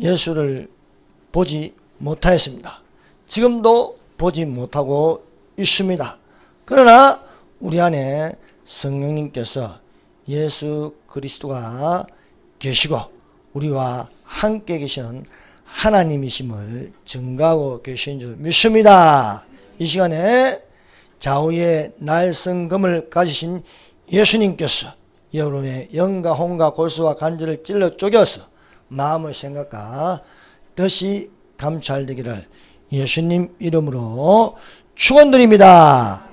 예수를 보지 못하였습니다. 지금도 보지 못하고 있습니다. 그러나 우리 안에 성령님께서 예수 그리스도가 계시고 우리와 함께 계시는 하나님이심을 증거하고 계신 줄 믿습니다. 이 시간에 좌우의 날성금을 가지신 예수님께서 여러분의 영과 혼과 골수와 관절을 찔러 쪼개서 마음의 생각과 뜻이 감찰되기를 예수님 이름으로 축원드립니다.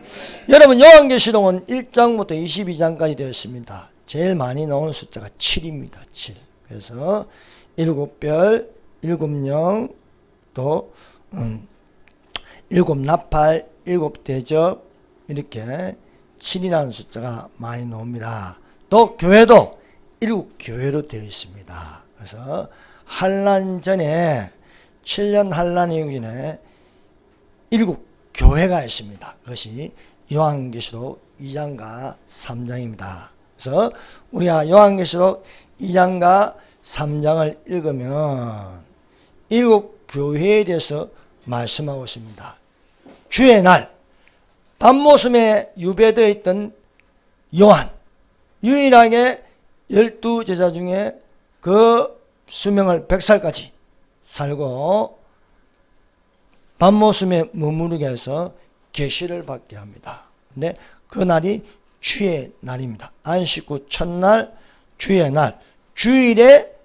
여러분, 요한계시록은 1장부터 22장까지 되어 있습니다. 제일 많이 나오는 숫자가 7입니다. 7. 그래서 7별, 7영, 또 7나팔, 7대접, 이렇게 7이라는 숫자가 많이 나옵니다. 또 교회도 7교회로 되어 있습니다. 그래서 한란 전에 7년 한란 이후에 7교회가 있습니다. 그것이 요한계시록 2장과 3장입니다. 그래서 우리가 요한계시록 2장과 3장을 읽으면 7교회에 대해서 말씀하고 있습니다. 주의 날 밤모섬에 유배되어 있던 요한, 유일하게 12제자 중에 그 수명을 100살까지 살고 밤모섬에 머무르게 해서 계시를 받게 합니다. 근데 그 날이 주의 날입니다. 안식 후 첫날 주의 날, 주일에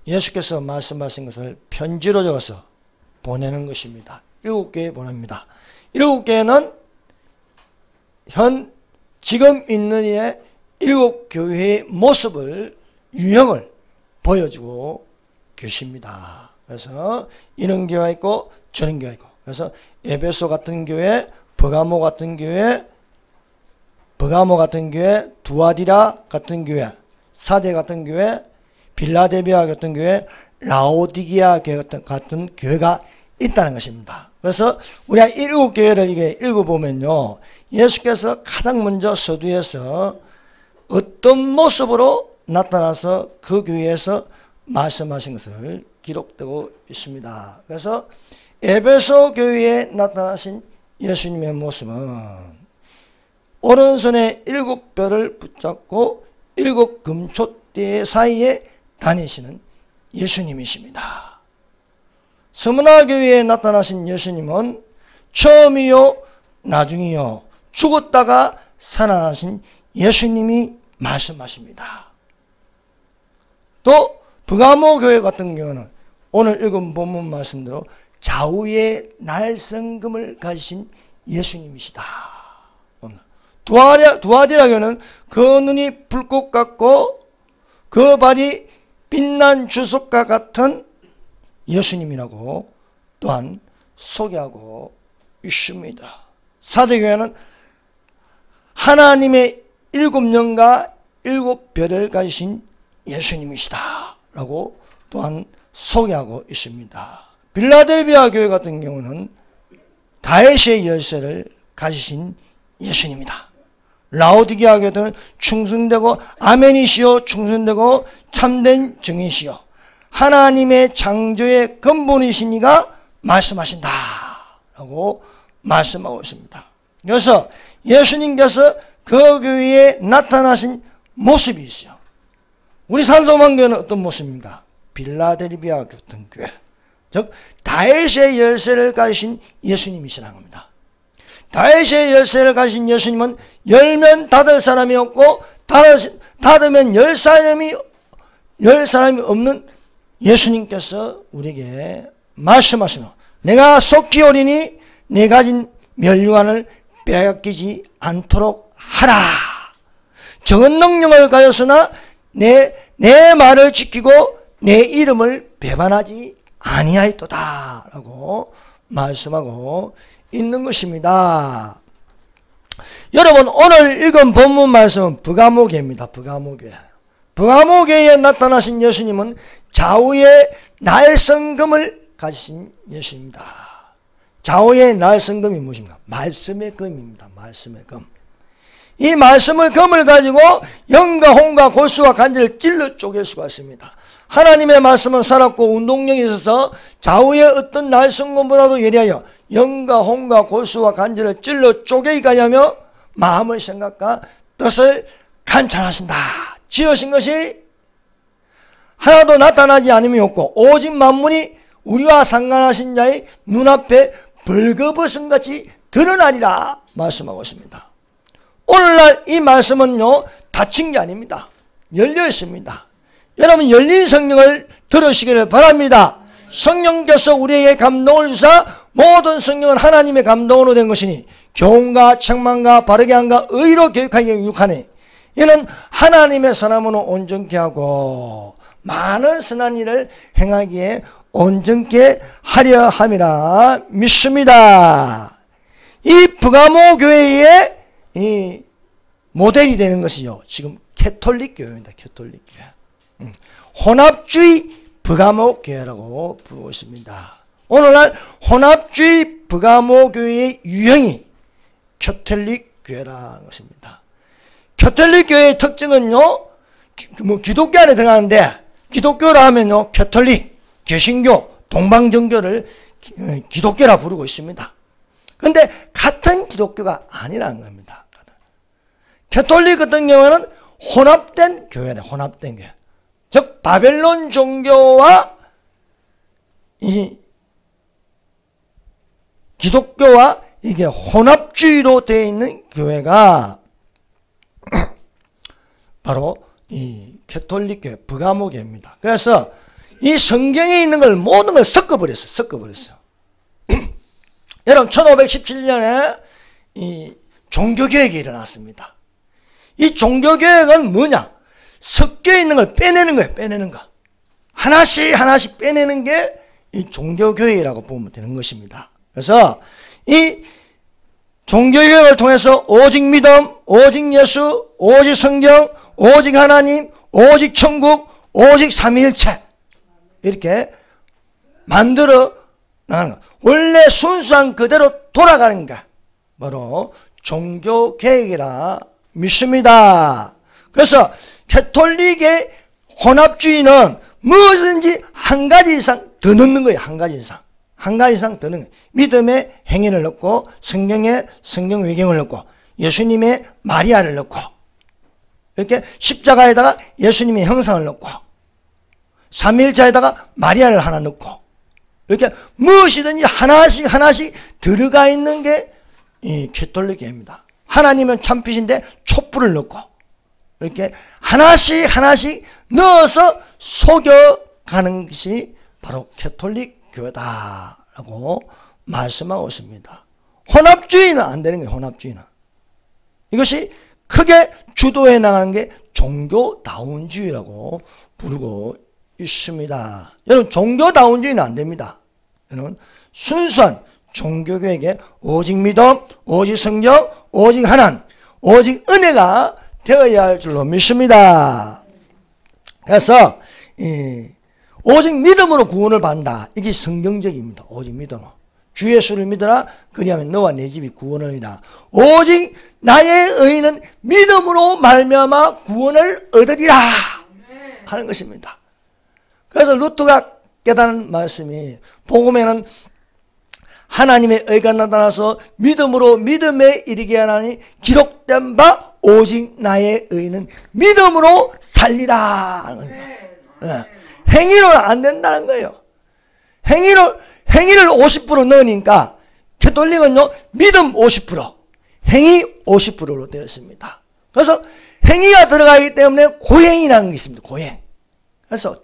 예수께서 말씀하신 것을 편지로 적어서 보내는 것입니다. 7교회에 보냅니다. 7교회는 지금 있는 이의 7교회의 모습을, 유형을 보여주고 계십니다. 그래서 이런 교회가 있고 저런 교회가 있고, 그래서 에베소 같은 교회, 버가모 같은 교회, 두아디라 같은 교회, 사대 같은 교회, 빌라델비아 같은 교회, 라오디게아 교회 같은 교회가 있다는 것입니다. 그래서 우리가 7교회를 이게 읽어보면요, 예수께서 가장 먼저 서두에서 어떤 모습으로 나타나서 그 교회에서 말씀하신 것을 기록되고 있습니다. 그래서 에베소 교회에 나타나신 예수님의 모습은 오른손에 7뼈를 붙잡고 7 금촛대 사이에 다니시는 예수님이십니다. 서문화 교회에 나타나신 예수님은 처음이요 나중이요 죽었다가 살아나신 예수님이 말씀하십니다. 또 버가모 교회 같은 경우는 오늘 읽은 본문 말씀대로 좌우의 날성금을 가지신 예수님이시다. 두아디라 교회는 그 눈이 불꽃 같고 그 발이 빛난 주석과 같은 예수님이라고 또한 소개하고 있습니다. 사대교회는 하나님의 7영과 7별을 가지신 예수님이시다 라고 또한 소개하고 있습니다. 빌라델비아 교회 같은 경우는 다윗의 열쇠를 가지신 예수님이다. 라오디게아 교회는 충성되고 아멘이시요 충성되고 참된 정이시요 하나님의 창조의 근본이시니가 말씀하신다 라고 말씀하고 있습니다. 그래서 예수님께서 그 교회에 나타나신 모습이 있어요. 우리 산소만교회는 어떤 모습입니까? 빌라델비아 같은 교회, 즉 다윗의 열쇠를 가지신 예수님이시라는 겁니다. 다윗의 열쇠를 가지신 예수님은 열면 닫을 사람이 없고 닫으면 열 사람이 없는 예수님께서 우리에게 말씀하시노 내가 속히 오리니 내 가진 멸류관을 빼앗기지 않도록 하라. 적은 능력을 가졌으나 내 말을 지키고 내 이름을 배반하지 아니하였도다 라고 말씀하고 있는 것입니다. 여러분, 오늘 읽은 본문 말씀은 버가모교회입니다. 버가모교회에 나타나신 예수님은 좌우의 날성금을 가지신 예수입니다. 좌우의 날성금이 무엇입니까? 말씀의 금입니다. 말씀의 금. 이 말씀의 금을 가지고 영과 혼과 골수와 관절을 찔러 쪼갤 수가 있습니다. 하나님의 말씀은 살았고 운동력이 있어서 좌우의 어떤 날성검보다도 예리하여 영과 혼과 골수와 간질을 찔러 쪼개기까지 하며 마음의 생각과 뜻을 간찰하신다. 지으신 것이 하나도 나타나지 않음이 없고 오직 만물이 우리와 상관하신 자의 눈앞에 벌거벗은 같이 드러나리라 말씀하고 있습니다. 오늘날 이 말씀은요, 닫힌 게 아닙니다. 열려 있습니다. 여러분 열린 성경을 들으시기를 바랍니다. 성령께서 우리에게 감동을 주사 모든 성경은 하나님의 감동으로 된 것이니 교훈과 책망과 바르게 함과 의로 교육하기에 유익하니 이는 하나님의 사람으로 온전케 하고 많은 선한 일을 행하기에 온전케 하려 함이라 믿습니다. 이 브가모 교회의 이 모델이 되는 것이요, 지금 캐톨릭 교회입니다. 캐톨릭 교회. 혼합주의 브가모 교회라고 부르고 있습니다. 오늘날 혼합주의 브가모 교회의 유형이 캐톨릭 교회라는 것입니다. 캐톨릭 교회의 특징은요, 기독교 안에 들어가는데, 기독교라 하면요, 캐톨릭, 개신교, 동방정교를 기독교라 부르고 있습니다. 근데 같은 기독교가 아니라는 겁니다. 캐톨릭 같은 경우는 혼합된 교회다. 혼합된 교회. 즉 바벨론 종교와 이 기독교와 이게 혼합주의로 되어 있는 교회가 바로 이 캐톨릭 교회, 브가모 교회입니다. 그래서 이 성경에 있는 걸 모든 걸 섞어버렸어요. 섞어버렸어요. 여러분 1517년에 이 종교개혁이 일어났습니다. 이 종교개혁은 뭐냐? 섞여 있는 걸 빼내는 거예요. 빼내는 거. 하나씩 하나씩 빼내는 게 이 종교개혁이라고 보면 되는 것입니다. 그래서 이 종교개혁을 통해서 오직 믿음, 오직 예수, 오직 성경, 오직 하나님, 오직 천국, 오직 삼위일체 이렇게 만들어 나가는 것. 원래 순수한 그대로 돌아가는 것. 바로 종교개혁이라 믿습니다. 그래서 캐톨릭의 혼합주의는 무엇인지 한 가지 이상 더 넣는 거예요. 한 가지 이상. 한 가지 이상 더 넣는 거예요. 믿음의 행위를 넣고 성경에 성경 외경을 넣고 예수님의 마리아를 넣고 이렇게 십자가에다가 예수님의 형상을 넣고 삼위일체에다가 마리아를 하나 넣고 이렇게 무엇이든지 하나씩 하나씩 들어가 있는 게 이 캐톨릭교회입니다. 하나님은 참빛인데 촛불을 넣고 이렇게 하나씩 하나씩 넣어서 속여가는 것이 바로 캐톨릭 교회다라고 말씀하고 있습니다. 혼합주의는 안 되는 거예요. 혼합주의는. 이것이 크게 주도해 나가는 게 종교다운주의라고 부르고 있습니다. 여러분 종교다운주의는 안 됩니다. 여러분 순수한 종교교회에게 오직 믿음, 오직 성경, 오직 하나님, 오직 은혜가 되어야 할 줄로 믿습니다. 그래서 오직 믿음으로 구원을 받는다. 이게 성경적입니다. 오직 믿음으로. 주 예수를 믿어라. 그리하면 너와 내 집이 구원을 이라. 오직 나의 의인은 믿음으로 말미암아 구원을 얻으리라 하는 것입니다. 그래서 루트가 깨달은 말씀이 복음에는 하나님의 의가 나타나서 믿음으로 믿음에 이르게 하나니 기록된 바 오직 나의 의는 믿음으로 살리라 하는 겁니다. 네. 행위로는 안 된다는 거예요. 행위를 50% 넣으니까 캐톨릭은요 믿음 50% 행위 50%로 되어 있습니다. 그래서 행위가 들어가기 때문에 고행이라는 게 있습니다. 고행. 그래서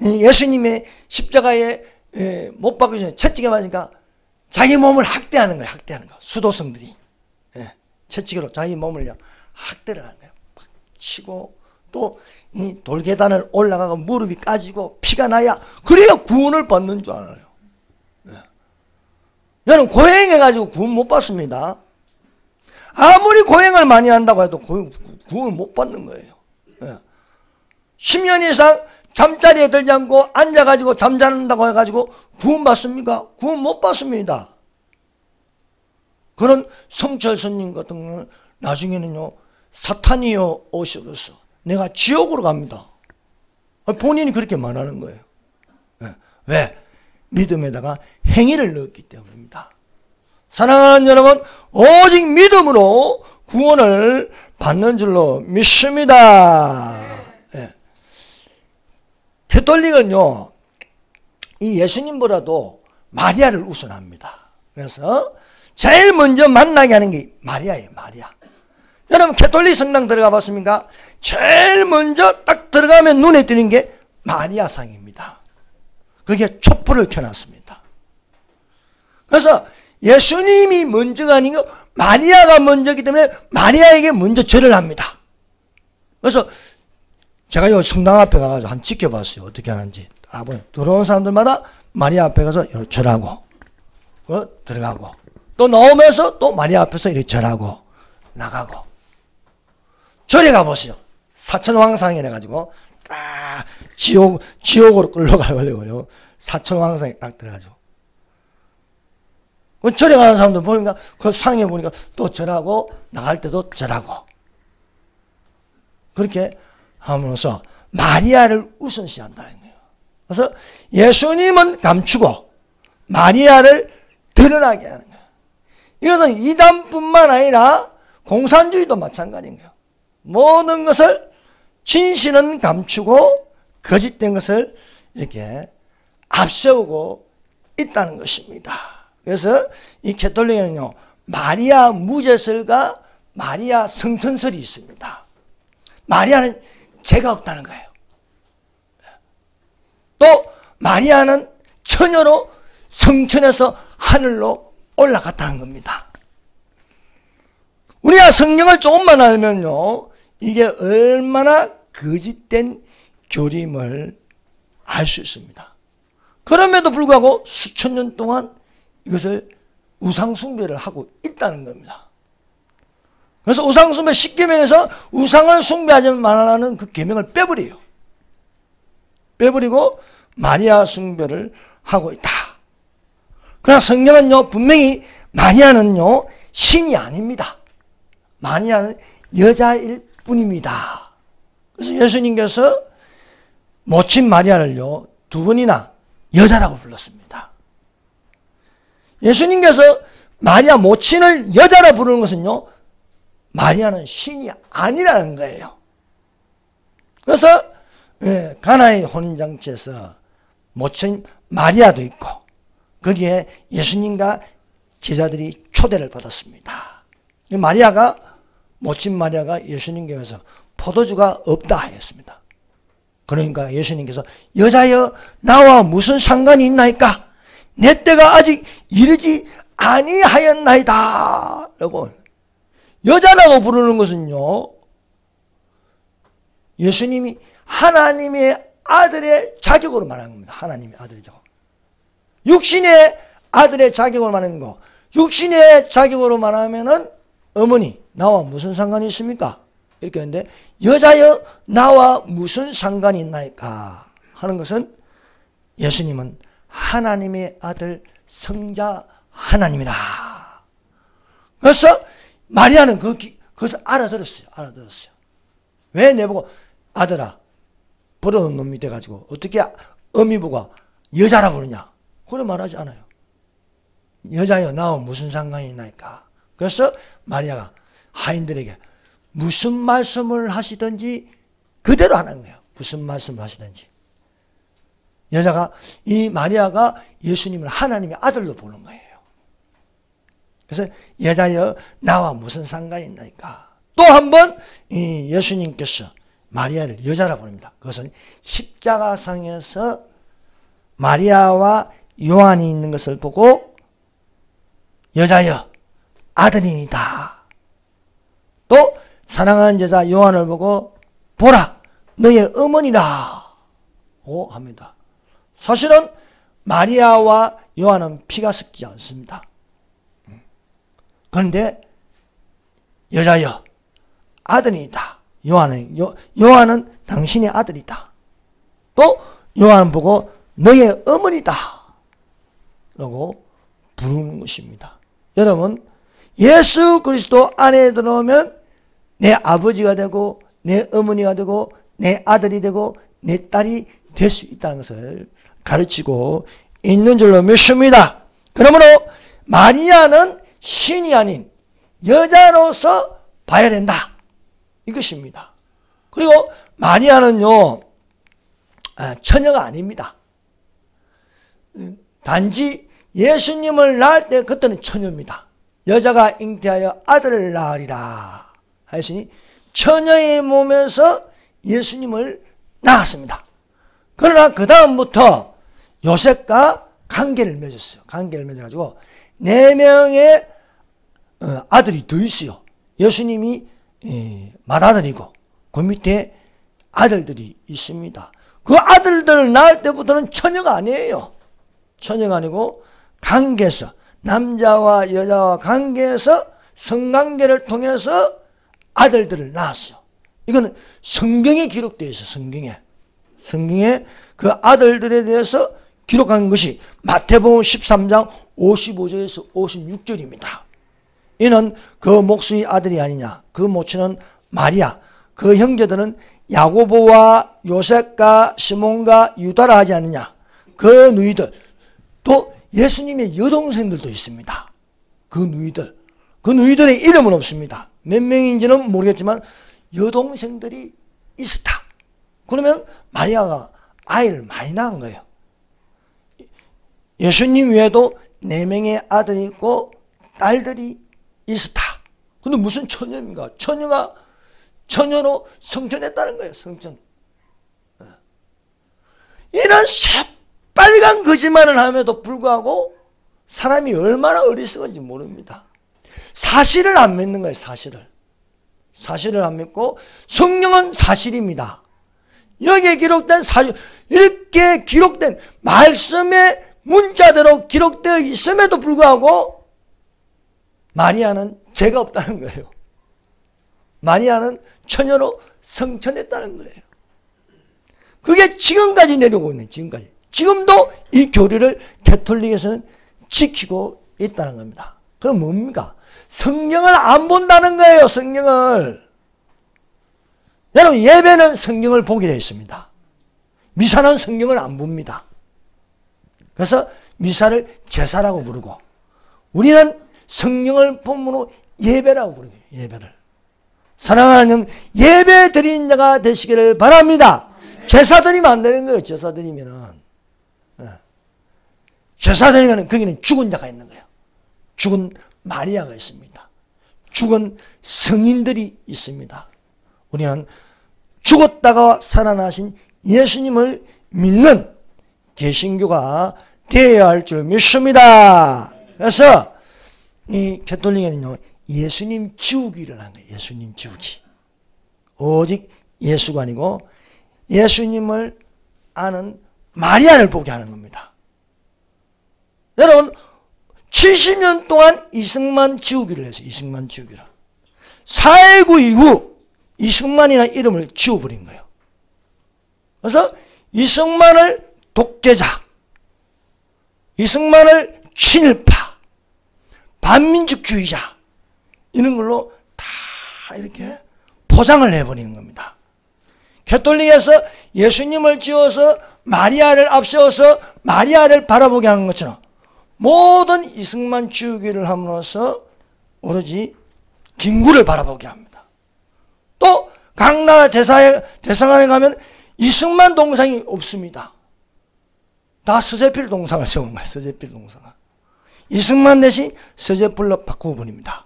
예수님의 십자가에 못 박기 전에 채찍에 맞으니까 자기 몸을 학대하는 거예요. 학대하는 거. 수도성들이 채찍으로 자기 몸을 학대를 하는 거예요. 막 치고 또 이 돌계단을 올라가고 무릎이 까지고 피가 나야 그래야 구원을 받는 줄 알아요. 여러분 고행해가지고 구원 못 받습니다. 아무리 고행을 많이 한다고 해도 구원 못 받는 거예요. 10년 이상 잠자리에 들지 않고 앉아가지고 잠자는다고 해가지고 구원 받습니까? 구원 못 받습니다. 그런 성철 스님 같은 경우는 나중에는요 사탄이여 오셔서 내가 지옥으로 갑니다. 본인이 그렇게 말하는 거예요. 왜? 믿음에다가 행위를 넣었기 때문입니다. 사랑하는 여러분, 오직 믿음으로 구원을 받는 줄로 믿습니다. 예. 가톨릭은요, 이 예수님보다도 마리아를 우선합니다. 그래서 제일 먼저 만나게 하는 게 마리아예요, 마리아. 여러분, 가톨릭 성당 들어가 봤습니까? 제일 먼저 딱 들어가면 눈에 띄는 게 마리아 상입니다. 그게 촛불을 켜놨습니다. 그래서 예수님이 먼저가 아니고 마리아가 먼저기 때문에 마리아에게 먼저 절을 합니다. 그래서 제가 이 성당 앞에 가서 한번 지켜봤어요. 어떻게 하는지. 들어온 사람들마다 마리아 앞에 가서 절하고, 들어가고, 또 나오면서 또 마리아 앞에서 이렇게 절하고, 나가고. 절에 가보세요. 사천왕상이라 가지고, 딱, 지옥으로 끌려가려고요. 사천왕상에 딱 들어가죠. 절에 가는 사람들 보니까, 그 상에 보니까 또 절하고, 나갈 때도 절하고. 그렇게 하면서 마리아를 우선시한다는 거예요. 그래서 예수님은 감추고, 마리아를 드러나게 하는 거예요. 이것은 이단뿐만 아니라 공산주의도 마찬가지인 거예요. 모든 것을 진실은 감추고 거짓된 것을 이렇게 앞세우고 있다는 것입니다. 그래서 이 가톨릭에는요, 마리아 무죄설과 마리아 성천설이 있습니다. 마리아는 죄가 없다는 거예요. 또 마리아는 처녀로 성천에서 하늘로 올라갔다는 겁니다. 우리가 성경을 조금만 알면요, 이게 얼마나 거짓된 교림을 알 수 있습니다. 그럼에도 불구하고 수천 년 동안 이것을 우상숭배를 하고 있다는 겁니다. 그래서 우상숭배 10계명에서 우상을 숭배하지 말라는 그 계명을 빼버려요. 빼버리고 마리아 숭배를 하고 있다. 그러나 성경은요, 분명히 마리아는요, 신이 아닙니다. 마리아는 여자일 뿐입니다. 그래서 예수님께서 모친 마리아를요, 두 번이나 여자라고 불렀습니다. 예수님께서 마리아 모친을 여자라 부르는 것은요, 마리아는 신이 아니라는 거예요. 그래서 가나의 혼인잔치에서 모친 마리아도 있고, 거기에 예수님과 제자들이 초대를 받았습니다. 마리아가, 모친 마리아가 예수님께서 포도주가 없다 하였습니다. 그러니까 예수님께서 여자여 나와 무슨 상관이 있나이까? 내 때가 아직 이르지 아니하였나이다. 라고. 여자라고 부르는 것은요, 예수님이 하나님의 아들의 자격으로 말하는 겁니다. 하나님의 아들의 자격. 육신의 아들의 자격으로 말하는 거. 육신의 자격으로 말하면은 어머니 나와 무슨 상관이 있습니까? 이렇게 했는데 여자여 나와 무슨 상관이 있나이까 하는 것은 예수님은 하나님의 아들 성자 하나님이라. 그래서 마리아는 그것을 알아들었어요. 알아들었어요. 왜 내보고 아들아 버려놓은 놈이 돼가지고 어떻게 어미 보고 여자라 부르냐? 그래 말하지 않아요. 여자여 나와 무슨 상관이 있나이까. 그래서 마리아가 하인들에게 무슨 말씀을 하시든지 그대로 하는 거예요. 무슨 말씀을 하시든지. 여자가, 이 마리아가 예수님을 하나님의 아들로 보는 거예요. 그래서 여자여 나와 무슨 상관이 있나이까. 또 한 번 예수님께서 마리아를 여자라 부릅니다. 그것은 십자가상에서 마리아와 요한이 있는 것을 보고 여자여 아들이니다. 또 사랑하는 제자 요한을 보고 보라 너의 어머니라 고 합니다. 사실은 마리아와 요한은 피가 섞이지 않습니다. 그런데 여자여 아들이다. 요한은 당신의 아들이다. 또 요한을 보고 너의 어머니다 라고 부르는 것입니다. 여러분 예수 그리스도 안에 들어오면 내 아버지가 되고 내 어머니가 되고 내 아들이 되고 내 딸이 될 수 있다는 것을 가르치고 있는 줄로 믿습니다. 그러므로 마리아는 신이 아닌 여자로서 봐야 된다. 이것입니다. 그리고 마리아는요, 처녀가 아닙니다. 단지 예수님을 낳을 때 그때는 처녀입니다. 여자가 잉태하여 아들을 낳으리라 하시니 처녀의 몸에서 예수님을 낳았습니다. 그러나 그 다음부터 요셉과 관계를 맺었어요. 관계를 맺어가지고 4명의 아들이 더 있어요. 예수님이 맏아들이고 그 밑에 아들들이 있습니다. 그 아들들을 낳을 때부터는 처녀가 아니에요. 처녀가 아니고 관계에서, 남자와 여자와 관계에서 성관계를 통해서 아들들을 낳았어요. 이거는 성경에 기록되어 있어요. 성경에 그 아들들에 대해서 기록한 것이 마태복음 13장 55절에서 56절입니다. 이는 그 목수의 아들이 아니냐. 그 모친은 마리아. 그 형제들은 야고보와 요셉과 시몬과 유다라 하지 않느냐. 그 누이들. 또 예수님의 여동생들도 있습니다. 그 누이들의 이름은 없습니다. 몇 명인지는 모르겠지만 여동생들이 있었다. 그러면 마리아가 아이를 많이 낳은 거예요. 예수님 외에도 4명의 아들이 있고 딸들이 있었다. 근데 무슨 처녀입니까? 처녀로 성전했다는 거예요. 성전. 이런 새빨간 거짓말을 함에도 불구하고 사람이 얼마나 어리석은지 모릅니다. 사실을 안 믿는 거예요. 사실을 안 믿고 성경은 사실입니다. 여기에 기록된 사실, 이렇게 기록된 말씀의 문자대로 기록되어 있음에도 불구하고 마리아는 죄가 없다는 거예요. 마리아는 처녀로 성전했다는 거예요. 그게 지금까지 내려오고 있는, 지금까지. 지금도 이 교리를 가톨릭에서는 지키고 있다는 겁니다. 그럼 뭡니까? 성경을 안 본다는 거예요. 성경을. 여러분, 예배는 성경을 보게 되어 있습니다. 미사는 성경을 안 봅니다. 그래서 미사를 제사라고 부르고, 우리는 성경을 본문으로 예배라고 부르는 거예요. 예배를. 사랑하는 형, 예배 드리는 자가 되시기를 바랍니다. 제사 드리면 안 되는 거예요. 제사 드리면은. 제사 드리면 거기는 죽은 자가 있는 거예요. 죽은 마리아가 있습니다. 죽은 성인들이 있습니다. 우리는 죽었다가 살아나신 예수님을 믿는 개신교가 되어야 할 줄 믿습니다. 그래서 이 가톨릭에는요, 예수님 지우기를 하는 거예요. 예수님 지우기. 오직 예수가 아니고 예수님을 아는 마리아를 보게 하는 겁니다. 여러분, 70년 동안 이승만 지우기를 했어요. 이승만 지우기를. 4.19 이후 이승만이라는 이름을 지워버린 거예요. 그래서 이승만을 독재자, 이승만을 친일파, 반민족주의자, 이런 걸로 다 이렇게 포장을 해버리는 겁니다. 가톨릭에서 예수님을 지어서 마리아를 앞세워서 마리아를 바라보게 하는 것처럼 모든 이승만 지우기를 함으로써 오로지 김구를 바라보게 합니다. 또 각 나라 대사관에 가면 이승만 동상이 없습니다. 다 서재필 동상을 세우는 거예요. 서재필 동상을. 이승만 대신 서재필로 바꾸어 버립니다.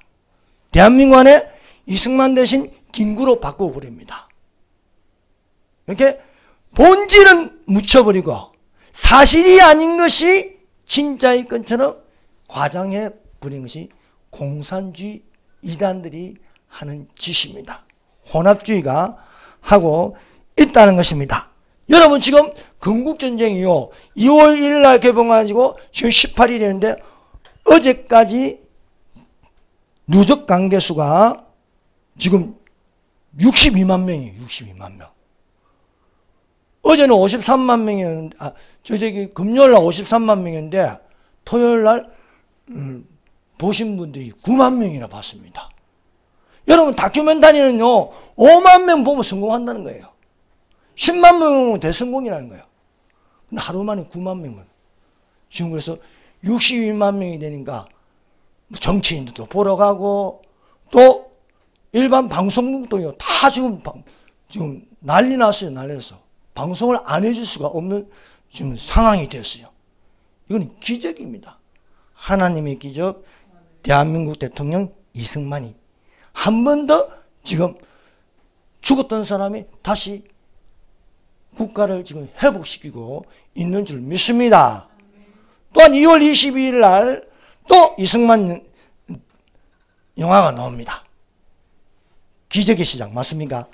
대한민국 안에 이승만 대신 김구로 바꾸어 버립니다. 이렇게 본질은 묻혀버리고 사실이 아닌 것이 진짜의 것처럼 과장해 버린 것이 공산주의 이단들이 하는 짓입니다. 혼합주의가 하고 있다는 것입니다. 여러분, 지금 건국전쟁이요, 2월 1일 날 개봉해가지고 지금 18일이었는데 어제까지 누적 관계수가 지금 62만 명이에요. 62만 명. 어제는 53만 명이었는데, 금요일 날 53만 명이었는데, 토요일 날, 보신 분들이 9만 명이나 봤습니다. 여러분, 다큐멘터리는요, 5만 명 보면 성공한다는 거예요. 10만 명은 대성공이라는 거예요. 근데 하루 만에 9만 명은. 지금 그래서 62만 명이 되니까 정치인들도 보러 가고 또 일반 방송국도 다 지금 난리 났어요. 난리 났어. 방송을 안 해줄 수가 없는 지금 상황이 됐어요. 이건 기적입니다. 하나님의 기적. 대한민국 대통령 이승만이 한 번 더 지금 죽었던 사람이 다시 국가를 지금 회복시키고 있는 줄 믿습니다. 또한 2월 22일 날 또 이승만 영화가 나옵니다. 기적의 시작 맞습니까?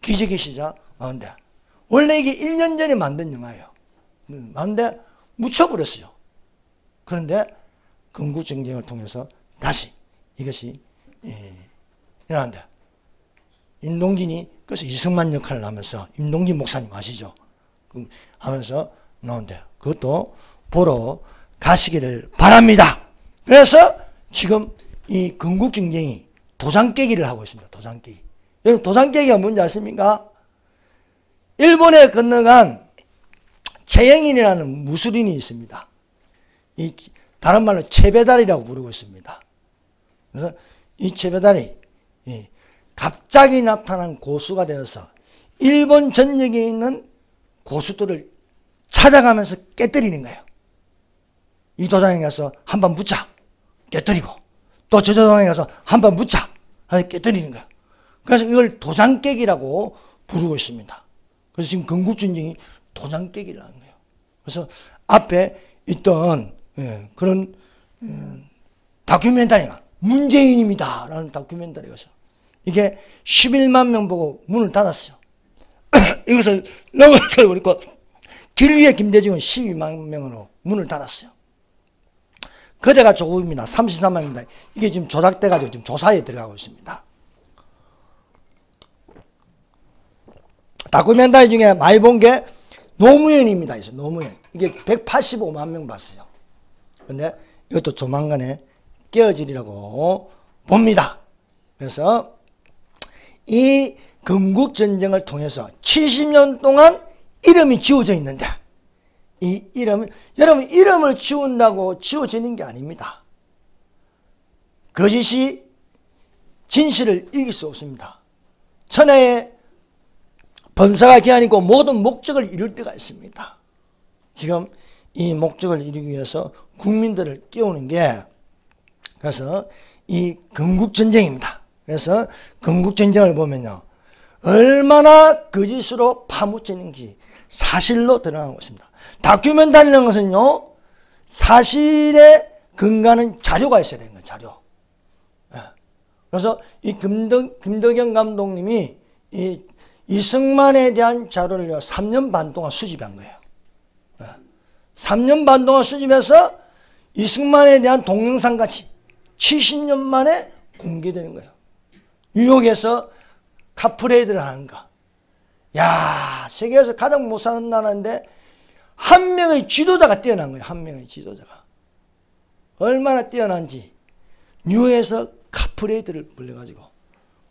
기적의 시작. 근데 원래 이게 1년 전에 만든 영화예요. 그런데 묻혀버렸어요. 그런데 건국전쟁을 통해서 다시 이것이 일어난다. 임동진이 그래서 이승만 역할을 하면서 임동진 목사님 아시죠? 하면서 나온대. 그것도 보러 가시기를 바랍니다. 그래서 지금 이 건국전쟁이 도장 깨기를 하고 있습니다. 도장 깨기. 여러분 도장 깨기가 뭔지 아십니까? 일본에 건너간 최영인이라는 무술인이 있습니다. 이 다른 말로 채배달이라고 부르고 있습니다. 그래서 이 채배달이 갑자기 나타난 고수가 되어서 일본 전역에 있는 고수들을 찾아가면서 깨뜨리는 거예요. 이 도장에 가서 한번 묻자 깨뜨리고 또 저 도장에 가서 한번 묻자 깨뜨리는 거예요. 그래서 이걸 도장 깨기라고 부르고 있습니다. 그래서 지금 건국전쟁이 도장 깨기를 하는 거예요. 그래서 앞에 있던 그런 다큐멘터리가 문재인입니다 라는 다큐멘터리가 있어요. 이게 11만 명 보고 문을 닫았어요. 이것을 넘어서 그리고 길 위에 김대중은 12만 명으로 문을 닫았어요. 그대가 조국입니다. 33만 명입니다. 이게 지금 조작돼가지고 지금 조사에 들어가고 있습니다. 다큐멘터리 중에 많이 본 게 노무현입니다. 노무현. 이게 185만 명 봤어요. 근데 이것도 조만간에 깨어지리라고 봅니다. 그래서 이 건국전쟁을 통해서 70년 동안 이름이 지워져 있는데 이 이름을 여러분 이름을 지운다고 지워지는 게 아닙니다. 거짓이 진실을 이길 수 없습니다. 천하의 범사가 기한이고 모든 목적을 이룰 때가 있습니다. 지금 이 목적을 이루기 위해서 국민들을 깨우는 게 그래서 이 건국전쟁입니다. 그래서 건국전쟁을 보면요. 얼마나 거짓으로 파묻혀있는지 사실로 드러나는 것입니다. 다큐멘터리라는 것은요. 사실에 근거하는 자료가 있어야 되는 거예요. 자료. 그래서 이 김덕영 감독님이 이 이승만에 대한 자료를 3년 반 동안 수집한 거예요. 3년 반 동안 수집해서 이승만에 대한 동영상 같이 70년 만에 공개되는 거예요. 뉴욕에서 카프레이드를 하는 거. 야, 세계에서 가장 못 사는 나라인데 한 명의 지도자가 뛰어난 거예요. 한 명의 지도자가. 얼마나 뛰어난지 뉴욕에서 카프레이드를 불러가지고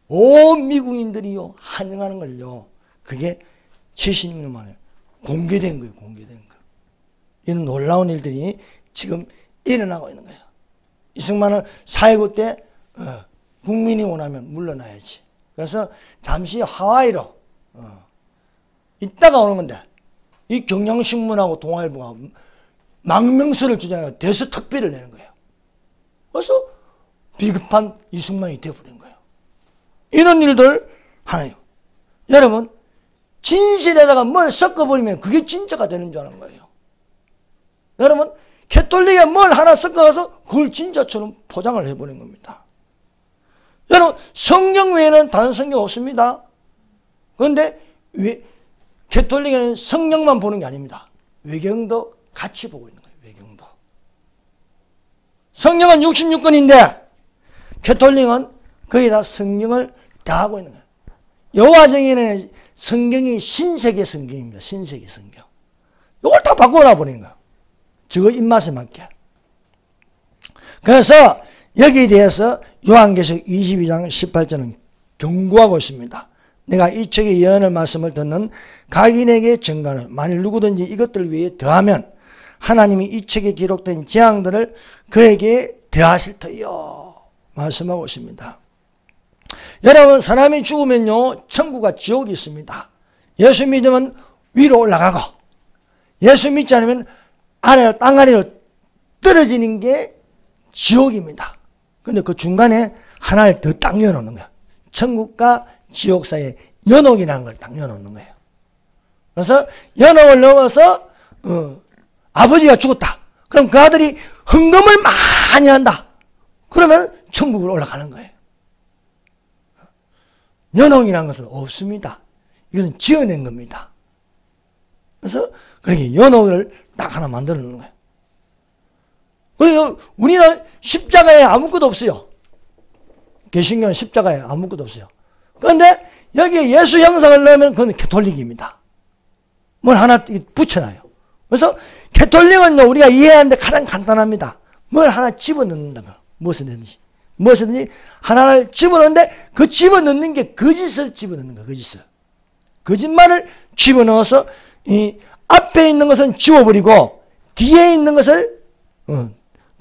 온 미국인들이요 환영하는 걸요. 그게 70년 만에 공개된 거예요. 공개된 거. 이런 놀라운 일들이 지금 일어나고 있는 거예요. 이승만은 4.19 때 국민이 원하면 물러나야지. 그래서 잠시 하와이로 있다가 오는 건데 이 경향신문하고 동아일보가 망명서를 주장하고 대서특필을 내는 거예요. 그래서 비급한 이승만이 되어버린 거예요. 이런 일들 하나요. 여러분 진실에다가 뭘 섞어버리면 그게 진짜가 되는 줄 아는 거예요. 여러분 캐톨릭에 뭘 하나 섞어서 그걸 진짜처럼 포장을 해버린 겁니다. 여러분 성경 외에는 다른 성경 없습니다. 그런데 캐톨릭에는 성경만 보는 게 아닙니다. 외경도 같이 보고 있는 거예요. 외경도. 성경은 66권인데 캐톨릭은 거의 다 성경을 다 하고 있는 거예요. 여호와정의는 성경이 신세계 성경입니다. 신세계 성경. 이걸 다 바꿔놔 버리는 거예요. 저거 입맛에 맞게. 그래서 여기에 대해서 요한계시록 22장 18절은 경고하고 있습니다. 내가 이 책의 예언의 말씀을 듣는 각인에게 증가하는 만일 누구든지 이것들을 위해 더하면 하나님이 이 책에 기록된 재앙들을 그에게 더하실 터이요 말씀하고 있습니다. 여러분, 사람이 죽으면요 천국과 지옥이 있습니다. 예수 믿으면 위로 올라가고 예수 믿지 않으면 아래로 땅 아래로 떨어지는 게 지옥입니다. 근데 그 중간에 하나를 더 딱 열어놓는 거예요. 천국과 지옥 사이에 연옥이라는 걸 딱 열어놓는 거예요. 그래서 연옥을 넣어서 아버지가 죽었다. 그럼 그 아들이 헌금을 많이 한다. 그러면 천국으로 올라가는 거예요. 연옥이라는 것은 없습니다. 이것은 지어낸 겁니다. 그래서 그렇게 연옥을 딱 하나 만들어 놓는 거예요. 그리고 우리는 십자가에 아무것도 없어요. 개신교는 십자가에 아무것도 없어요. 그런데 여기에 예수 형상을 넣으면 그건 캐톨릭입니다. 뭘 하나 붙여놔요. 그래서 캐톨릭은 우리가 이해하는데 가장 간단합니다. 뭘 하나 집어넣는다면 무엇이든지 하나를 집어넣는데 그 집어넣는 게 거짓을 집어넣는 거예요. 거짓말을 집어넣어서 이 앞에 있는 것은 지워버리고 뒤에 있는 것을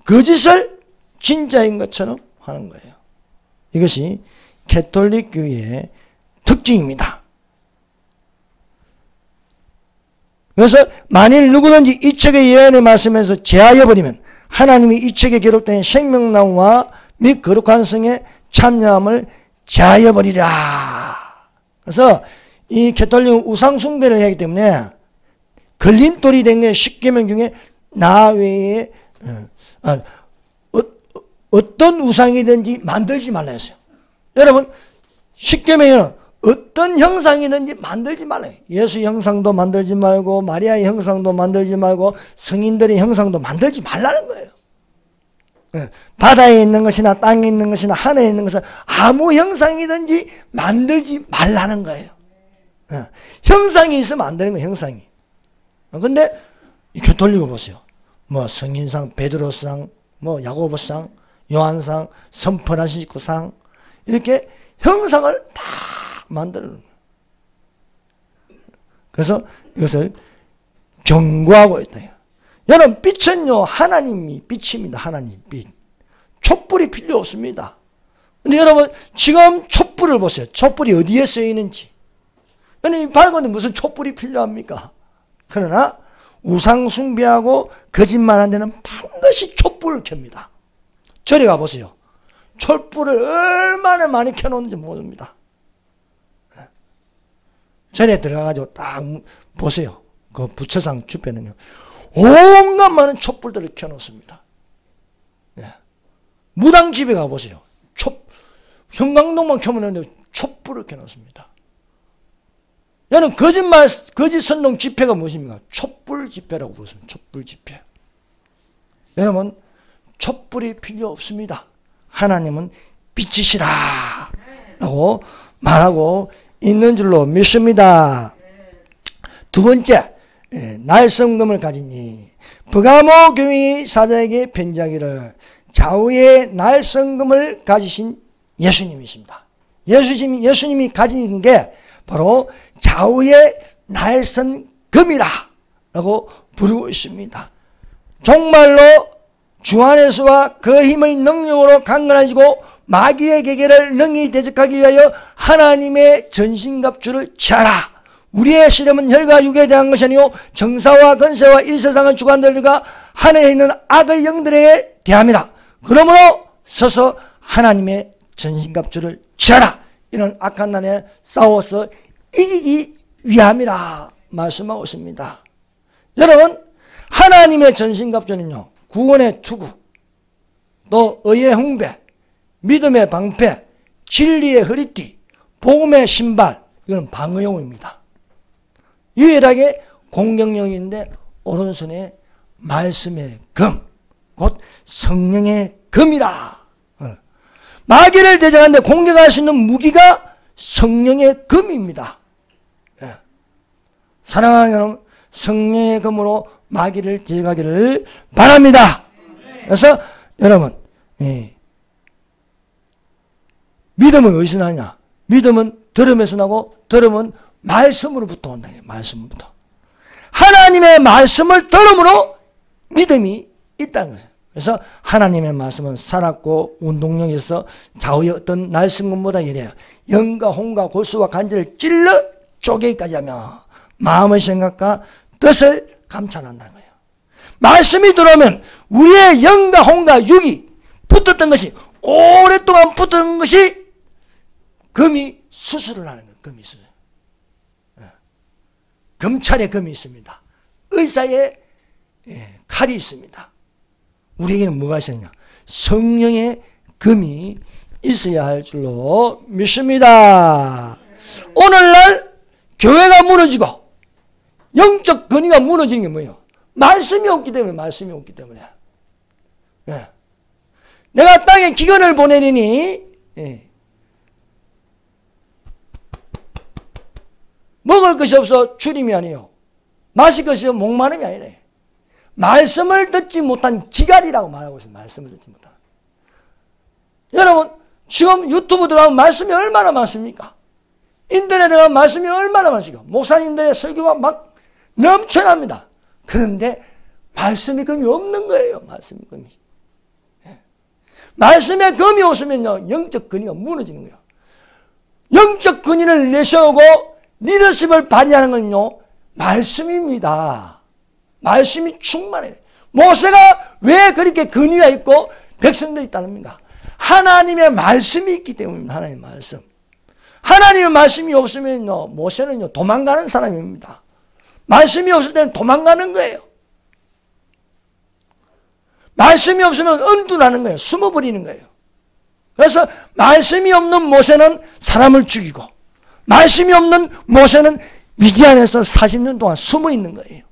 거짓을 진짜인 것처럼 하는 거예요. 이것이 캐톨릭 교회의 특징입니다. 그래서 만일 누구든지 이 책의 예언의 말씀에서 제하여 버리면 하나님이 이 책에 기록된 생명나무와 및 거룩한 성의 참여함을 제하여 버리라. 그래서 이 캐톨릭은 우상 숭배를 하기 때문에 걸림돌이 된 게 십계명 중에 나 외에 어떤 우상이든지 만들지 말라 했어요. 여러분, 십계명에는 어떤 형상이든지 만들지 말아요. 예수 형상도 만들지 말고 마리아의 형상도 만들지 말고 성인들의 형상도 만들지 말라는 거예요. 바다에 있는 것이나 땅에 있는 것이나 하늘에 있는 것은 아무 형상이든지 만들지 말라는 거예요. 형상이 있으면 안 되는 거예요. 형상이. 근데 이 캐톨릭을 보세요. 뭐 성인상, 베드로상, 뭐 야고보상, 요한상, 선퍼란시스코상 이렇게 형상을 다 만드는. 그래서 이것을 경고하고 있다. 여러분, 빛은요 하나님이 빛입니다. 하나님 빛. 촛불이 필요 없습니다. 근데 여러분 지금 촛불을 보세요. 촛불이 어디에 쓰이는지. 여러분, 밝은데 무슨 촛불이 필요합니까? 그러나 우상 숭배하고 거짓말하는 데는 반드시 촛불을 켭니다. 절에 가보세요. 촛불을 얼마나 많이 켜놓는지 모릅니다. 절에 들어가가지고 딱 보세요. 그 부처상 주변에는요. 온갖 많은 촛불들을 켜놓습니다. 무당 집에 가보세요. 형광등만 켜면 촛불을 켜놓습니다. 여러분, 거짓 선동 집회가 무엇입니까? 촛불 집회라고 부르습니다. 촛불 집회. 여러분, 촛불이 필요 없습니다. 하나님은 빛이시라 라고 말하고 있는 줄로 믿습니다. 두 번째, 날성금을 가지니 버가모 교회 사자에게 편지하기를 좌우에 날성금을 가지신 예수님이십니다. 예수님이 가진 게 바로 좌우의 날성금이라 라고 부르고 있습니다. 정말로 주 안에서와 그 힘의 능력으로 강건하시고 마귀의 계계를 능히 대적하기 위하여 하나님의 전신갑주를 취하라. 우리의 시름은 혈과 육에 대한 것이 아니요 정사와 권세와 이 세상의 주관들과 하늘에 있는 악의 영들에 대함이라. 그러므로 서서 하나님의 전신갑주를 취하라. 이런 악한 날에 싸워서 이기기 위함이라 말씀하고 있습니다. 여러분, 하나님의 전신갑주는요, 구원의 투구, 또 의의 홍배, 믿음의 방패, 진리의 허리띠, 복음의 신발, 이건 방어용입니다. 유일하게 공격용인데 오른손에 말씀의 금, 곧 성령의 금이라. 마귀를 대적하는데 공격할 수 있는 무기가 성령의 금입니다. 사랑하는 여러분, 성령의 금으로 마귀를 대적하기를 바랍니다. 그래서 여러분, 믿음은 어디서 나냐? 믿음은 들음에서 나고 들음은 말씀으로부터 온다. 말씀으로부터. 하나님의 말씀을 들음으로 믿음이 있다는 거예요. 그래서 하나님의 말씀은 살았고 운동력에서 좌우의 어떤 날씬금보다 이래요. 영과 혼과 골수와 간절을 찔러 쪼개기까지 하며 마음의 생각과 뜻을 감찰한다는 거예요. 말씀이 들어오면 우리의 영과 혼과 육이 붙었던 것이 오랫동안 붙었던 것이 금이 수술을 하는 거예요. 금이 수술. 검찰에 금이 있습니다. 의사의 칼이 있습니다. 우리에게는 뭐가 있었냐? 성령의 금이 있어야 할 줄로 믿습니다. 오늘날 교회가 무너지고 영적 근위가 무너지는 게 뭐예요? 말씀이 없기 때문에. 말씀이 없기 때문에. 내가 땅에 기근을 보내리니 먹을 것이 없어 주림이 아니요 마실 것이 없어 목마름이 아니래. 말씀을 듣지 못한 기갈이라고 말하고 있어요. 말씀을 듣지 못한. 여러분 지금 유튜브 들어가면 말씀이 얼마나 많습니까? 인터넷에 들어가면 말씀이 얼마나 많습니까? 목사님들의 설교가 막 넘쳐납니다. 그런데 말씀이 금이 없는 거예요. 말씀이 금이. 말씀에 금이 없으면요 영적 근위가 무너지는 거예요. 영적 근위를 내세우고 리더십을 발휘하는 건요 말씀입니다. 말씀이 충만해요. 모세가 왜 그렇게 근위가 있고 백성들이 따릅니까? 하나님의 말씀이 있기 때문입니다. 하나님의 말씀. 하나님의 말씀이 없으면요 모세는요 도망가는 사람입니다. 말씀이 없을 때는 도망가는 거예요. 말씀이 없으면 은둔하는 거예요. 숨어버리는 거예요. 그래서 말씀이 없는 모세는 사람을 죽이고 말씀이 없는 모세는 미디안에서 40년 동안 숨어 있는 거예요.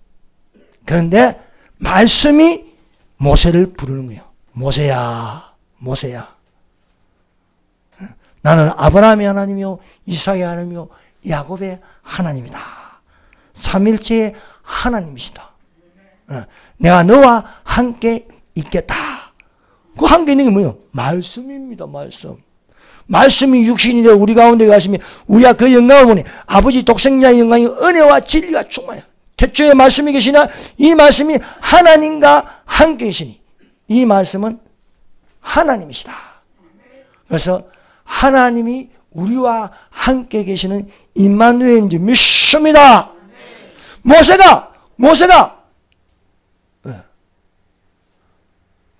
그런데 말씀이 모세를 부르는 거예요. 모세야, 모세야. 나는 아브라함의 하나님이요 이삭의 하나님이요 야곱의 하나님이다. 삼일체의 하나님이시다. 내가 너와 함께 있겠다. 그 함께 있는 게 뭐예요? 말씀입니다. 말씀. 말씀이 육신이 되어 우리 가운데 가시면 우리가 그 영광을 보니 아버지 독생자의 영광이 은혜와 진리가 충만해요. 태초에 말씀이 계시나 이 말씀이 하나님과 함께 계시니 이 말씀은 하나님이시다. 그래서 하나님이 우리와 함께 계시는 임마누엘인지 믿습니다. 모세가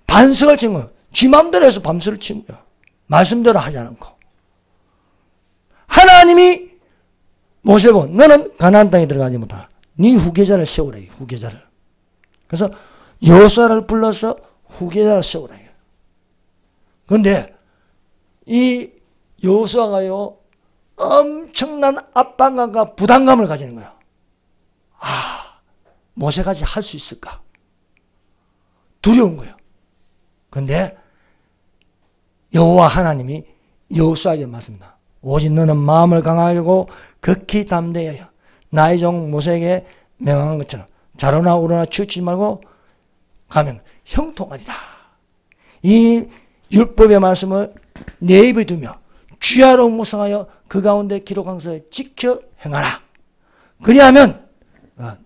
반석을 친 거예요. 지 맘대로 해서 밤새를 친 거예요. 말씀대로 하지 않고. 하나님이 모세를 보고 너는 가나안 땅에 들어가지 못하라. 네 후계자를 세우라. 후계자를. 그래서 여호수아를 불러서 후계자를 세우라. 그런데 이 여호수아가요 엄청난 압박감과 부담감을 가지는 거예요. 모세까지 할 수 있을까? 두려운 거예요. 그런데 여호와 하나님이 여호수아에게 말씀합니다. 오직 너는 마음을 강하게 하고 극히 담대하여 나의 종 모세에게 명한 것처럼 좌로나 우로나 치우치지 말고 가면 형통하리라. 이 율법의 말씀을 내 입에 두며 주야로 묵상하여 그 가운데 기록한 것을 지켜 행하라. 그리하면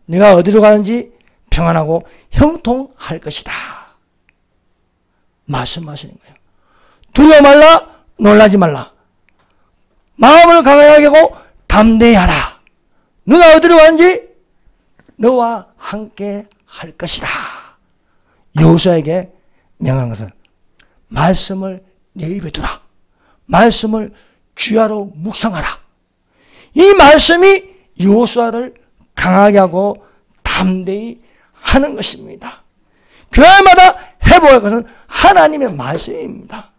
네가 어디로 가는지 평안하고 형통할 것이다. 말씀하시는 거예요. 두려워 말라, 놀라지 말라. 마음을 강하게 하고 담대히 하라. 너가 어디로 가는지 너와 함께 할 것이다. 여호수아에게 명한 것은 말씀을 내 입에 두라. 말씀을 주야로 묵상하라. 이 말씀이 여호수아를 강하게 하고 담대히 하는 것입니다. 교회마다 해보야 할 것은 하나님의 말씀입니다.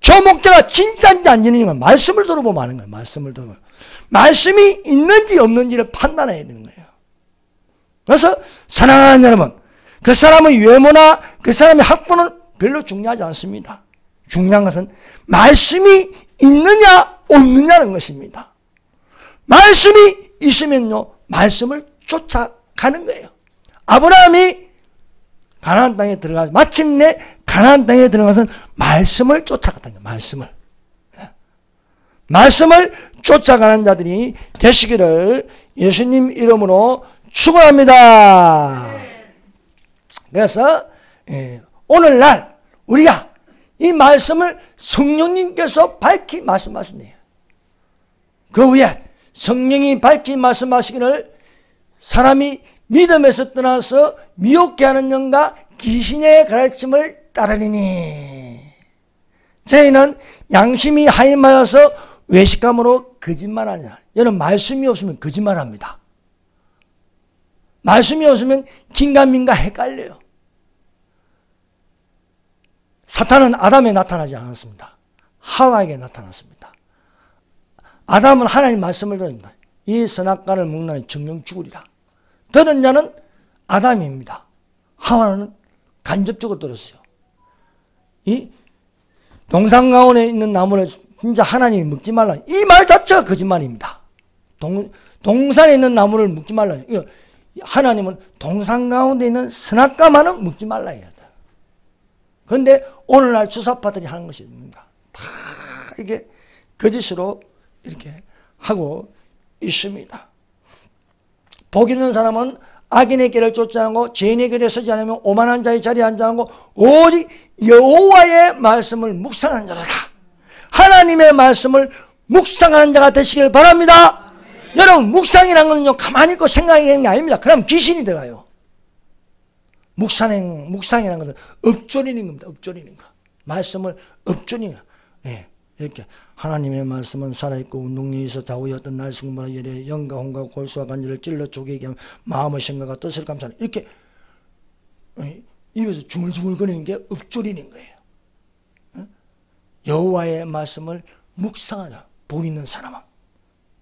저 목자가 진짜인지 아닌지 말씀을 들어보면 아는 거예요. 말씀을 들어보면. 말씀이 있는지 없는지를 판단해야 되는 거예요. 그래서 사랑하는 여러분, 그 사람의 외모나 그 사람의 학번은 별로 중요하지 않습니다. 중요한 것은 말씀이 있느냐 없느냐는 것입니다. 말씀이 있으면요 말씀을 쫓아가는 거예요. 아브라함이 가나안 땅에 들어가서 마침내 가나안 땅에 들어가서 말씀을 쫓아갔다는 거예요. 말씀을 쫓아가는 자들이 되시기를 예수님 이름으로 축원합니다. 그래서 오늘날 우리가 이 말씀을 성령님께서 밝히 말씀하신대요. 그 후에 성령이 밝히 말씀하시기를 사람이 믿음에서 떠나서 미혹게 하는 영과 귀신의 가르침을 따르리니 저희는 양심이 하임하여서 외식감으로 거짓말하냐. 여러분 말씀이 없으면 거짓말합니다. 말씀이 없으면 긴가민가 헷갈려요. 사탄은 아담에 나타나지 않았습니다. 하와에게 나타났습니다. 아담은 하나님 말씀을 들었습니다. 이 선악과를 먹는 정령 죽으리라. 들은 자는 아담입니다. 하와는 간접적으로 들었어요. 이 동산 가운데 있는 나무를 진짜 하나님이 먹지 말라. 이 말 자체가 거짓말입니다. 동산에 있는 나무를 먹지 말라. 하나님은 동산 가운데 있는 선악과만은 먹지 말라 해야 돼. 그런데 오늘날 주사파들이 하는 것이 있는가? 다 이게 거짓으로 이렇게 하고 있습니다. 복 있는 사람은 악인의 길을 쫓지 않고 죄인의 길에 서지 않으면 오만한 자의 자리에 앉지 않고 오직 여호와의 말씀을 묵상하는 자라. 하나님의 말씀을 묵상하는 자가 되시길 바랍니다. 여러분 묵상이라는 것은요 가만히 있고 생각하는 게 아닙니다. 그럼 귀신이 들어가요. 묵상이라는 것은 읊조리는 겁니다. 읊조리는 거. 말씀을 읊조리는 거. 예, 이렇게 하나님의 말씀은 살아있고 운동력이 있어 좌우의 어떤 날승보라 열에 영과 혼과 골수와 관절을 찔러 쪼개게 하면 마음의 생각과 뜻을 감싸는 이렇게 입에서 중얼중얼거리는 게 읊조리는 거예요. 여호와의 말씀을 묵상하자. 복 있는 사람은.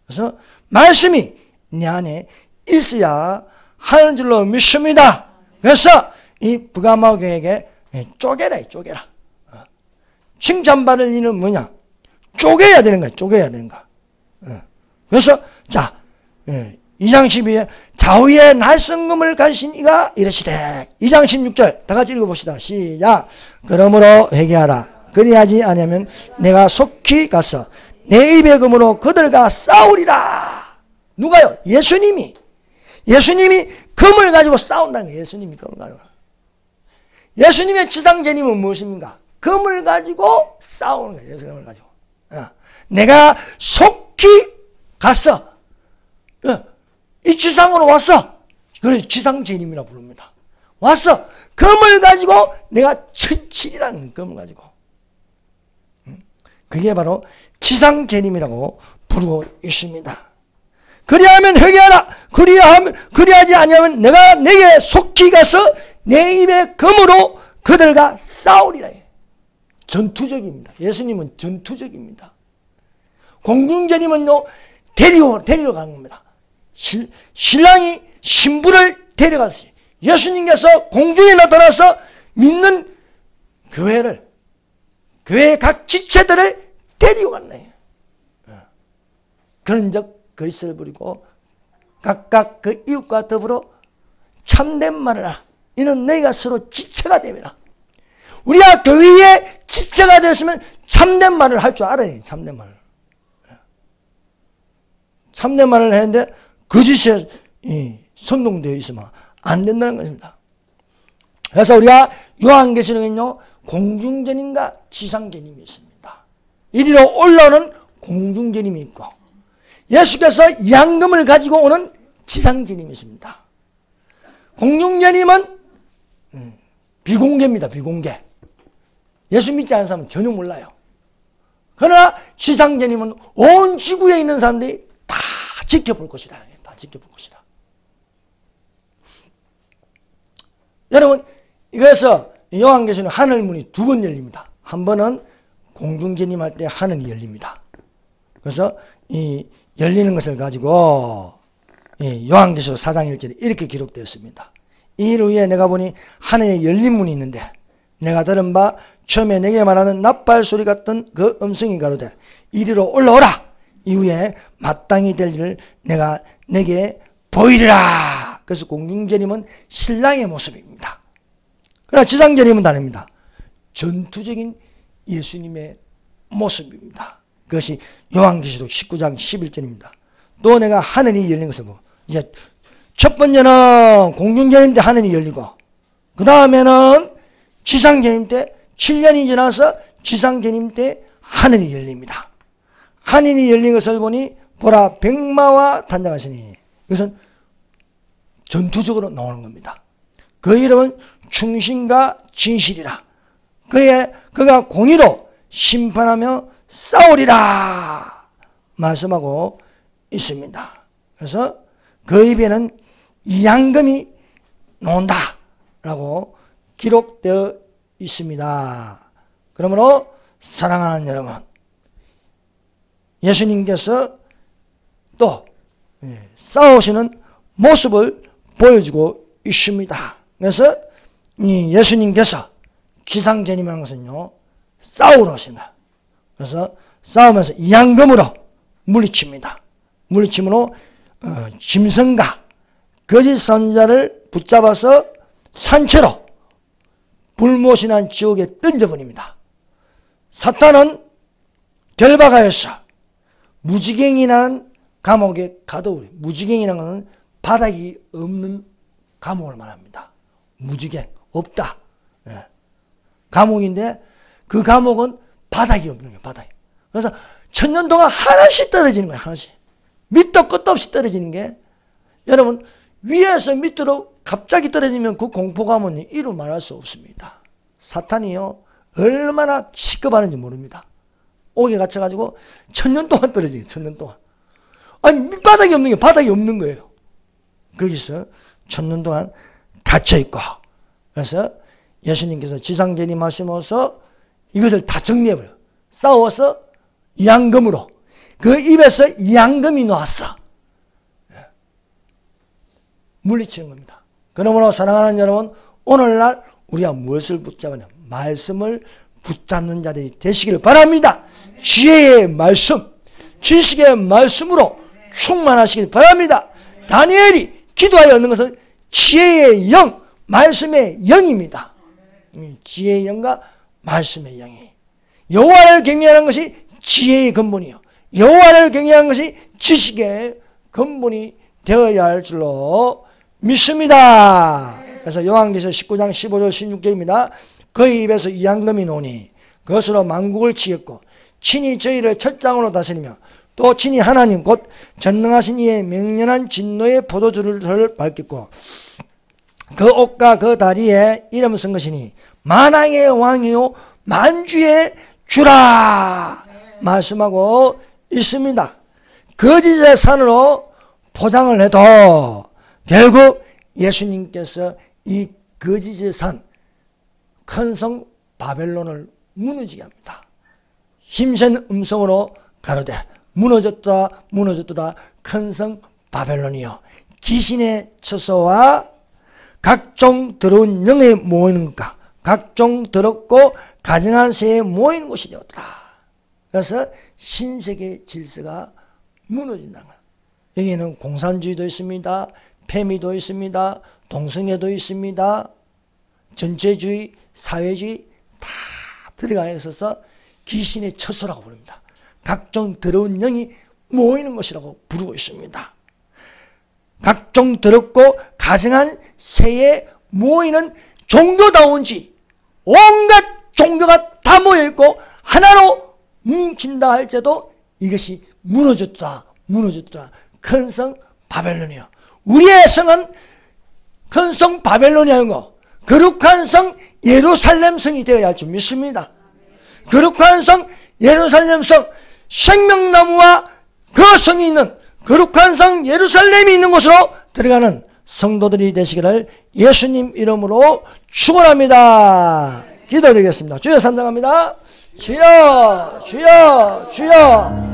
그래서 말씀이 내 안에 있어야 하는 줄로 믿습니다. 그래서 이 부가마오 교회에게 쪼개라. 칭찬받을 일은 뭐냐? 쪼개야 되는 거야. 쪼개야 되는 거야. 그래서 자 2장 12에 좌우의 날성금을 가진 이가 이르시되 2장 16절 다 같이 읽어봅시다. 시작. 그러므로 회개하라. 그리하지 아니하면 내가 속히 가서 내 입의 금으로 그들과 싸우리라. 누가요? 예수님이 금을 가지고 싸운다는 거예요. 예수님이 금을 가지고. 예수님의 지상제님은 무엇입니까? 금을 가지고 싸우는 거예요. 예수님을 가지고. 내가 속히 갔어. 이 지상으로 왔어. 그래서 지상제님이라 부릅니다. 왔어. 금을 가지고 내가 천칠이라는 금을 가지고. 그게 바로 지상제님이라고 부르고 있습니다. 그리하면 회개하라. 그리하지 아니하면 내가 내게 속히 가서 내 입의 금으로 그들과 싸우리라. 전투적입니다. 예수님은 전투적입니다. 공중제님은요 데리러 가는 겁니다. 신랑이 신부를 데려갔어요. 예수님께서 공중에 나타나서 믿는 교회의 각 지체들을 데리고 갔네요. 그런즉 그리스를 부리고 각각 그 이웃과 더불어 참된 말을 하라. 이는 너희가 서로 지체가 되리라. 우리가 교회의 지체가 되었으면 참된 말을 할 줄 알아야 참된 말을. 참된 말을 했는데 거짓에 선동되어 있으면 안 된다는 것입니다. 그래서 우리가 요한계시록에는요 공중제님과 지상제님이 있습니다. 이리로 올라오는 공중제님이 있고 예수께서 양금을 가지고 오는 지상제님이 있습니다. 공중제님은 비공개입니다. 비공개. 예수 믿지 않는 사람은 전혀 몰라요. 그러나 지상제님은 온 지구에 있는 사람들이 다 지켜볼 것이다. 다 지켜볼 것이다. 여러분 이래서 요한계시록 하늘문이 두 번 열립니다. 한 번은 공중제님 할 때 하늘이 열립니다. 그래서 이 열리는 것을 가지고 요한계시록 4장 1절에 이렇게 기록되었습니다. 이일 후에 내가 보니 하늘에 열린 문이 있는데 내가 들은 바 처음에 내게 말하는 나팔 소리 같은 그 음성이 가로되 이리로 올라오라. 이후에 마땅히 될 일을 내가 내게 보이리라. 그래서 공중제님은 신랑의 모습입니다. 그러나 지상제님은 다릅니다. 전투적인 예수님의 모습입니다. 그것이 요한계시록 19장 11절입니다. 또 내가 하늘이 열린 것을 보고, 이제 첫 번째는 공중전임 때 하늘이 열리고, 그 다음에는 지상전임 때 7년이 지나서 지상전임 때 하늘이 열립니다. 하늘이 열린 것을 보니 보라 백마와 단장하시니, 이것은 전투적으로 나오는 겁니다. 그 이름은 충신과 진실이라. 그가 공의로 심판하며 싸우리라 말씀하고 있습니다. 그래서 그 입에는 양금이 나온다 라고 기록되어 있습니다. 그러므로 사랑하는 여러분, 예수님께서 또 싸우시는 모습을 보여주고 있습니다. 그래서 이 예수님께서 기상전임이라는 것은요, 싸우러 오십니다. 그래서 싸우면서 양금으로 물리칩니다. 물리침으로 짐승과 거짓 선지자를 붙잡아서 산채로 불못이난 지옥에 던져버립니다. 사탄은 결박하여서 무지갱이라는 감옥에 가둬버립니다. 무지갱이라는 것은 바닥이 없는 감옥을 말합니다. 무지갱, 없다. 예. 감옥인데 그 감옥은 바닥이 없는 거예요. 바닥이. 그래서 1000년 동안 하나씩 떨어지는 거예요. 하나씩. 밑도 끝도 없이 떨어지는 게, 여러분 위에서 밑으로 갑자기 떨어지면 그 공포감은 이루 말할 수 없습니다. 사탄이요 얼마나 시급하는지 모릅니다. 옥에 갇혀가지고 1000년 동안 떨어지게, 1000년 동안. 아니 밑바닥이 없는 게 바닥이 없는 거예요. 거기서 1000년 동안 갇혀있고, 그래서 예수님께서 지상전임하시면서 이것을 다 정리해버려요. 싸워서 양금으로, 그 입에서 양금이 나왔어. 물리치는 겁니다. 그러므로 사랑하는 여러분, 오늘날 우리가 무엇을 붙잡느냐? 말씀을 붙잡는 자들이 되시기를 바랍니다. 지혜의 말씀, 지식의 말씀으로 충만하시길 바랍니다. 다니엘이 기도하여 얻는 것은 지혜의 영, 말씀의 영입니다. 지혜의 영과 말씀의 영이, 여호와를 경외하는 것이 지혜의 근본이요, 여호와를 경외하는 것이 지식의 근본이 되어야 할 줄로 믿습니다. 그래서 요한계시록 19장 15절 16절입니다. 그의 입에서 양금이 나오니 그것으로 만국을 치겠고 친히 저희를 첫장으로 다스리며 또 친히 하나님 곧 전능하신 이의 명령한 진노의 포도주를 밟겠고 그 옷과 그 다리에 이름을 쓴 것이니 만왕의 왕이요 만주의 주라 말씀하고 있습니다. 거짓의 산으로 포장을 해도 결국 예수님께서 이 거짓의 산, 큰 성 바벨론을 무너지게 합니다. 힘센 음성으로 가로되 무너졌다 무너졌다 큰 성 바벨론이여 귀신의 처소와 각종 더러운 영에 모이는 것과 각종 더럽고 가증한 새에 모이는 곳이 되었다. 그래서 신세계 질서가 무너진다는 거예요. 여기에는 공산주의도 있습니다. 패미도 있습니다. 동성애도 있습니다. 전체주의, 사회주의 다 들어가 있어서 귀신의 처소라고 부릅니다. 각종 더러운 영이 모이는 것이라고 부르고 있습니다. 각종 더럽고 가증한 새에 모이는 종교다운지 온갖 종교가 다 모여있고 하나로 뭉친다 할지라도 이것이 무너졌다 무너졌다 큰 성 바벨론이요. 우리의 성은 큰 성 바벨론이 아니고 거룩한 성 예루살렘 성이 되어야 할 줄 믿습니다. 거룩한 성 예루살렘 성, 생명나무와 그 성이 있는 거룩한 성 예루살렘이 있는 곳으로 들어가는 성도들이 되시기를 예수님 이름으로 축원합니다. 기도드리겠습니다. 주여 삼장합니다. 주여 주여 주여